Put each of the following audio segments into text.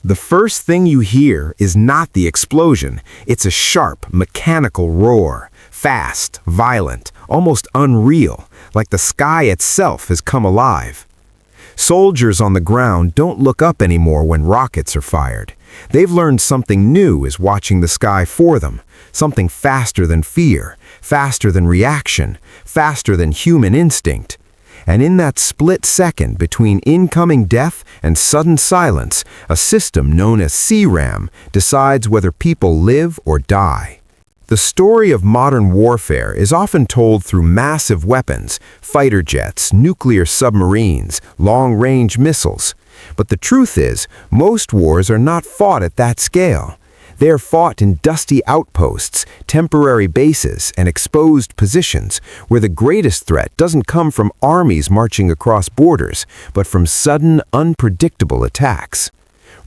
The first thing you hear is not the explosion. It's a sharp, mechanical roar. Fast, violent, almost unreal, like the sky itself has come alive. Soldiers on the ground don't look up anymore when rockets are fired. They've learned something new is watching the sky for them, something faster than fear, faster than reaction, faster than human instinct. And in that split second between incoming death and sudden silence, a system known as CRAM decides whether people live or die. The story of modern warfare is often told through massive weapons, fighter jets, nuclear submarines, long-range missiles. But the truth is, most wars are not fought at that scale. They are fought in dusty outposts, temporary bases, and exposed positions, where the greatest threat doesn't come from armies marching across borders, but from sudden, unpredictable attacks.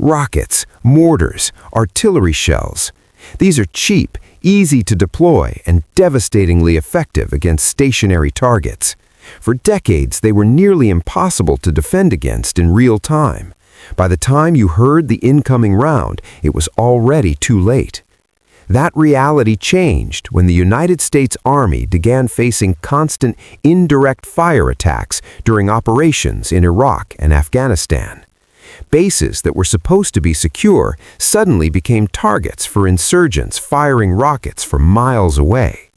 Rockets, mortars, artillery shells. These are cheap, easy to deploy, and devastatingly effective against stationary targets. For decades, they were nearly impossible to defend against in real time. By the time you heard the incoming round, it was already too late. That reality changed when the United States Army began facing constant indirect fire attacks during operations in Iraq and Afghanistan. Bases that were supposed to be secure suddenly became targets for insurgents firing rockets from miles away.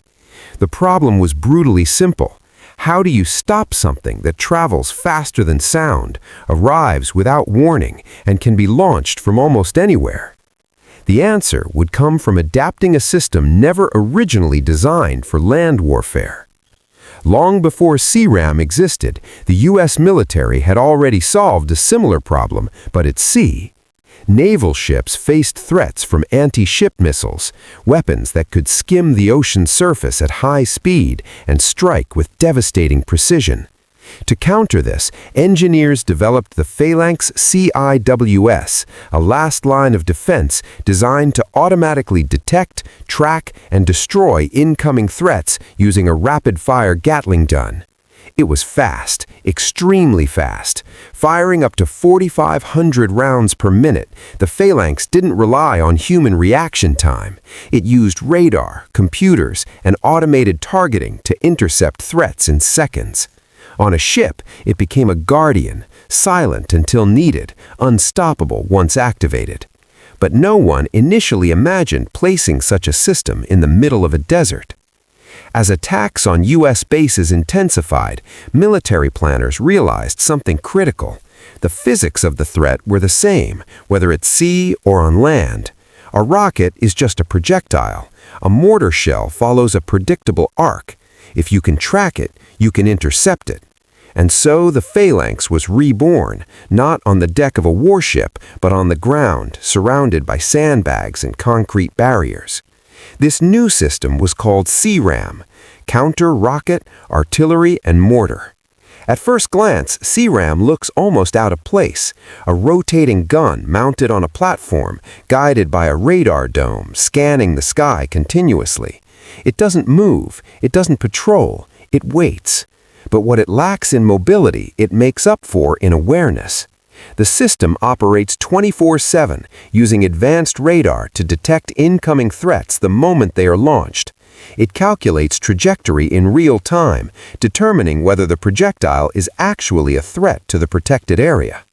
The problem was brutally simple. How do you stop something that travels faster than sound, arrives without warning, and can be launched from almost anywhere? The answer would come from adapting a system never originally designed for land warfare. Long before CRAM existed, the U.S. military had already solved a similar problem, but at sea. Naval ships faced threats from anti-ship missiles, weapons that could skim the ocean's surface at high speed and strike with devastating precision. To counter this, engineers developed the Phalanx CRAM, a last line of defense designed to automatically detect, track, and destroy incoming threats using a rapid-fire Gatling gun. It was fast, extremely fast. Firing up to 4,500 rounds per minute, the Phalanx didn't rely on human reaction time. It used radar, computers, and automated targeting to intercept threats in seconds. On a ship, it became a guardian, silent until needed, unstoppable once activated. But no one initially imagined placing such a system in the middle of a desert. As attacks on U.S. bases intensified, military planners realized something critical. The physics of the threat were the same, whether at sea or on land. A rocket is just a projectile. A mortar shell follows a predictable arc. If you can track it, you can intercept it. And so the Phalanx was reborn, not on the deck of a warship, but on the ground, surrounded by sandbags and concrete barriers. This new system was called CRAM, Counter Rocket, Artillery, and Mortar. At first glance, CRAM looks almost out of place, a rotating gun mounted on a platform, guided by a radar dome, scanning the sky continuously. It doesn't move, it doesn't patrol, it waits. But what it lacks in mobility, it makes up for in awareness. The system operates 24/7, using advanced radar to detect incoming threats the moment they are launched. It calculates trajectory in real time, determining whether the projectile is actually a threat to the protected area.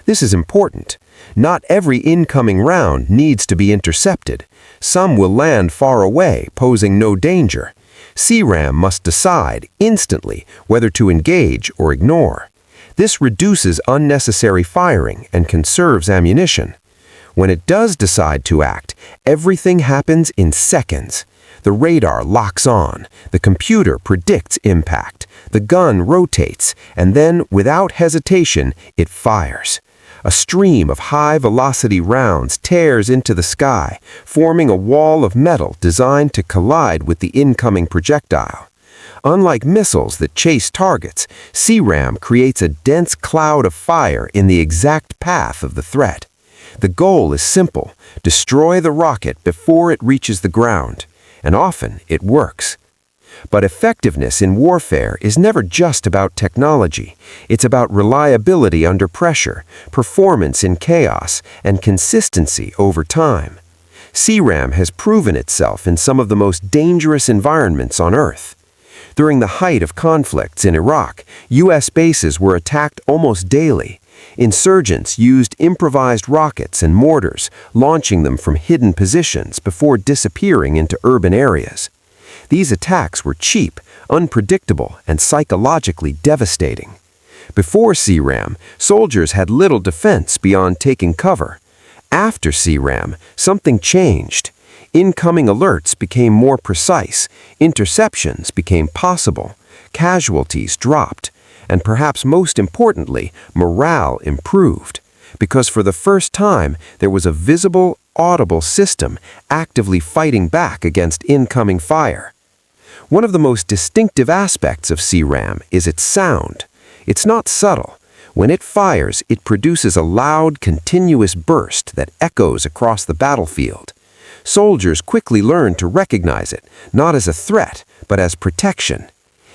This is important. Not every incoming round needs to be intercepted. Some will land far away, posing no danger. CRAM must decide instantly whether to engage or ignore. This reduces unnecessary firing and conserves ammunition. When it does decide to act, everything happens in seconds. The radar locks on, the computer predicts impact, the gun rotates, and then, without hesitation, it fires. A stream of high-velocity rounds tears into the sky, forming a wall of metal designed to collide with the incoming projectile. Unlike missiles that chase targets, CRAM creates a dense cloud of fire in the exact path of the threat. The goal is simple: destroy the rocket before it reaches the ground. And often it works. But effectiveness in warfare is never just about technology. It's about reliability under pressure, performance in chaos, and consistency over time. CRAM has proven itself in some of the most dangerous environments on Earth. During the height of conflicts in Iraq, U.S. bases were attacked almost daily. Insurgents used improvised rockets and mortars, launching them from hidden positions before disappearing into urban areas. These attacks were cheap, unpredictable, and psychologically devastating. Before CRAM, soldiers had little defense beyond taking cover. After CRAM, something changed. Incoming alerts became more precise, interceptions became possible, casualties dropped, and perhaps most importantly, morale improved. Because for the first time, there was a visible, audible system actively fighting back against incoming fire. One of the most distinctive aspects of CRAM is its sound. It's not subtle. When it fires, it produces a loud, continuous burst that echoes across the battlefield. Soldiers quickly learn to recognize it, not as a threat, but as protection.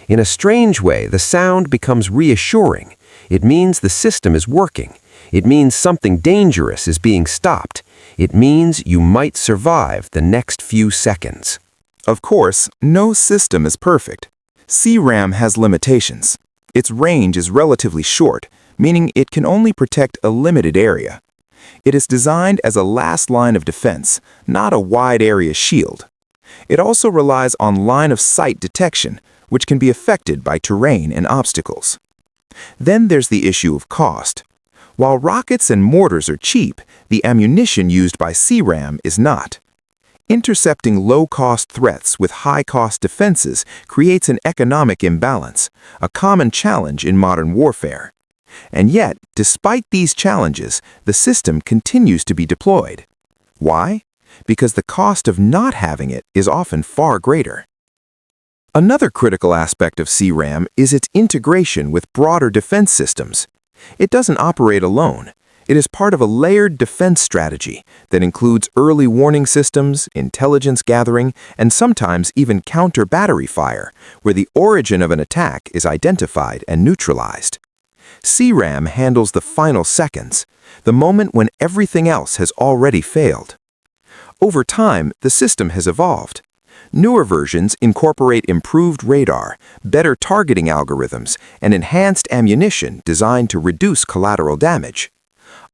In a strange way, the sound becomes reassuring. It means the system is working. It means something dangerous is being stopped. It means you might survive the next few seconds. Of course, no system is perfect. CRAM has limitations. Its range is relatively short, meaning it can only protect a limited area. It is designed as a last line of defense, not a wide-area shield. It also relies on line-of-sight detection, which can be affected by terrain and obstacles. Then there's the issue of cost. While rockets and mortars are cheap, the ammunition used by CRAM is not. Intercepting low-cost threats with high-cost defenses creates an economic imbalance, a common challenge in modern warfare. And yet, despite these challenges, the system continues to be deployed. Why? Because the cost of not having it is often far greater. Another critical aspect of CRAM is its integration with broader defense systems. It doesn't operate alone. It is part of a layered defense strategy that includes early warning systems, intelligence gathering, and sometimes even counter-battery fire, where the origin of an attack is identified and neutralized. CRAM handles the final seconds, the moment when everything else has already failed. Over time, the system has evolved. Newer versions incorporate improved radar, better targeting algorithms, and enhanced ammunition designed to reduce collateral damage.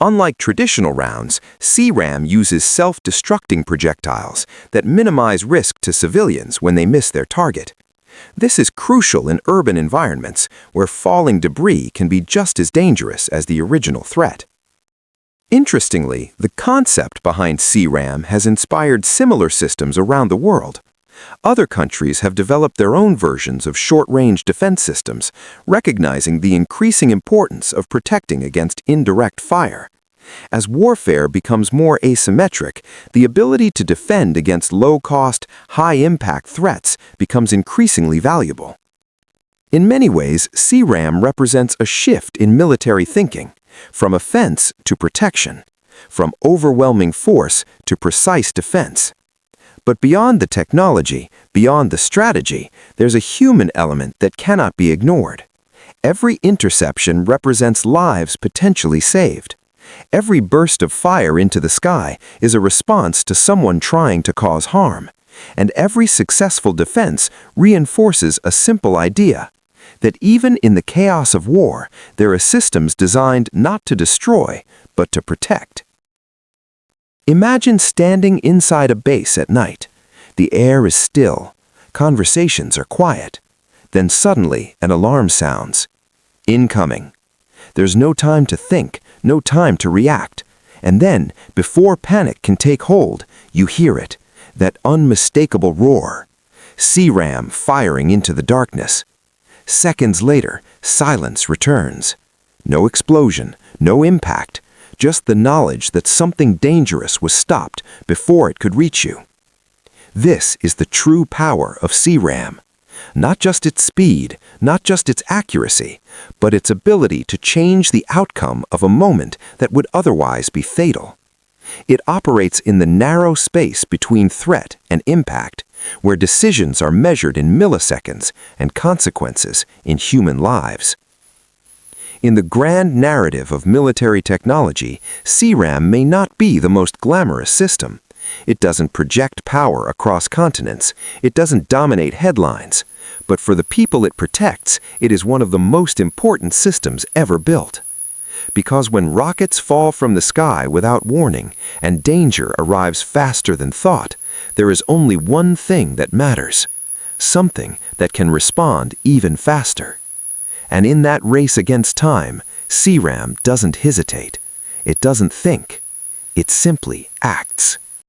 Unlike traditional rounds, CRAM uses self-destructing projectiles that minimize risk to civilians when they miss their target. This is crucial in urban environments where falling debris can be just as dangerous as the original threat. Interestingly, the concept behind CRAM has inspired similar systems around the world. Other countries have developed their own versions of short-range defense systems, recognizing the increasing importance of protecting against indirect fire. As warfare becomes more asymmetric, the ability to defend against low-cost, high-impact threats becomes increasingly valuable. In many ways, CRAM represents a shift in military thinking, from offense to protection, from overwhelming force to precise defense. But beyond the technology, beyond the strategy, there's a human element that cannot be ignored. Every interception represents lives potentially saved. Every burst of fire into the sky is a response to someone trying to cause harm. And every successful defense reinforces a simple idea, that even in the chaos of war, there are systems designed not to destroy, but to protect. Imagine standing inside a base at night. The air is still. Conversations are quiet. Then suddenly an alarm sounds. Incoming. There's no time to think, no time to react. And then, before panic can take hold, you hear it, that unmistakable roar. CRAM firing into the darkness. Seconds later, silence returns. No explosion, no impact, just the knowledge that something dangerous was stopped before it could reach you. This is the true power of CRAM. Not just its speed, not just its accuracy, but its ability to change the outcome of a moment that would otherwise be fatal. It operates in the narrow space between threat and impact, where decisions are measured in milliseconds and consequences in human lives. In the grand narrative of military technology, CRAM may not be the most glamorous system. It doesn't project power across continents. It doesn't dominate headlines. But for the people it protects, it is one of the most important systems ever built. Because when rockets fall from the sky without warning and danger arrives faster than thought, there is only one thing that matters. Something that can respond even faster. And in that race against time, CRAM doesn't hesitate. It doesn't think. It simply acts.